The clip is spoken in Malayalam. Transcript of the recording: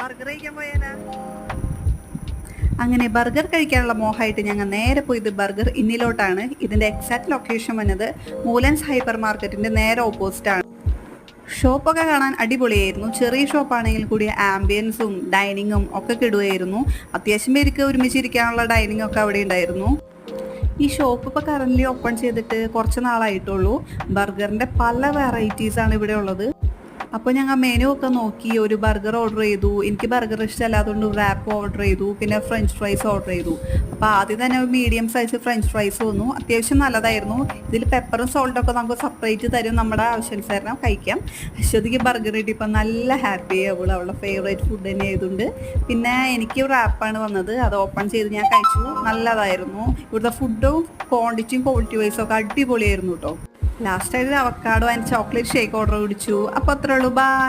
ബർഗർ കഴിക്കാൻ പോയാലാ? അങ്ങനെ ബർഗർ കഴിക്കാനുള്ള മോഹമായിട്ട് ഞങ്ങൾ നേരെ പോയത് ബർഗർ ഇന്നിലോട്ടാണ്. ഇതിൻ്റെ എക്സാക്ട് ലൊക്കേഷൻ വന്നത് മൂലൻസ് ഹൈപ്പർ മാർക്കറ്റിൻ്റെ നേരെ ഓപ്പോസിറ്റാണ്. ഷോപ്പൊക്കെ കാണാൻ അടിപൊളിയായിരുന്നു. ചെറിയ ഷോപ്പാണെങ്കിൽ കൂടി ആംബിയൻസും ഡൈനിങ്ങും ഒക്കെ കിടുകയായിരുന്നു. അത്യാവശ്യം പേർക്ക് ഒരുമിച്ചിരിക്കാനുള്ള ഡൈനിങ് ഒക്കെ അവിടെ ഉണ്ടായിരുന്നു. ഈ ഷോപ്പ് ഇപ്പോൾ കറൻ്റ് ഓപ്പൺ ചെയ്തിട്ട് കുറച്ച് നാളായിട്ടുള്ളൂ. ബർഗറിൻ്റെ പല വെറൈറ്റീസാണ് ഇവിടെ ഉള്ളത്. അപ്പോൾ ഞങ്ങൾ മെനു ഒക്കെ നോക്കി ഒരു ബർഗർ ഓർഡർ ചെയ്തു. എനിക്ക് ബർഗർ ഇഷ്ടമല്ലാത്തതുകൊണ്ട് റാപ്പ് ഓർഡർ ചെയ്തു, പിന്നെ ഫ്രഞ്ച് ഫ്രൈസ് ഓർഡർ ചെയ്തു. അപ്പോൾ ആദ്യം തന്നെ ഒരു മീഡിയം സൈസ് ഫ്രഞ്ച് ഫ്രൈസ് വന്നു. അത്യാവശ്യം നല്ലതായിരുന്നു. ഇതിൽ പെപ്പറും സോൾട്ടൊക്കെ നമുക്ക് സെപ്പറേറ്റ് തരും, നമ്മുടെ ആവശ്യാനുസരണം കഴിക്കാം. അശ്വതിക്ക് ബർഗർ കിട്ടിയപ്പോൾ നല്ല ഹാപ്പി ആവുള്ളൂ. അവളുടെ ഫേവറേറ്റ് ഫുഡ് തന്നെ ആയതുകൊണ്ട്. പിന്നെ എനിക്ക് റാപ്പാണ് വന്നത്, അത് ഓപ്പൺ ചെയ്ത് ഞാൻ കഴിച്ചു. നല്ലതായിരുന്നു. ഇവിടുത്തെ ഫുഡും ക്വാണ്ടിറ്റിയും ക്വാളിറ്റി വൈസും ഒക്കെ അടിപൊളിയായിരുന്നു കേട്ടോ. ലാസ്റ്റായിട്ട് avocado and chocolate shake order പിടിച്ചു. അപ്പോൾ അത്രേ ഉള്ളൂ. ബൈ.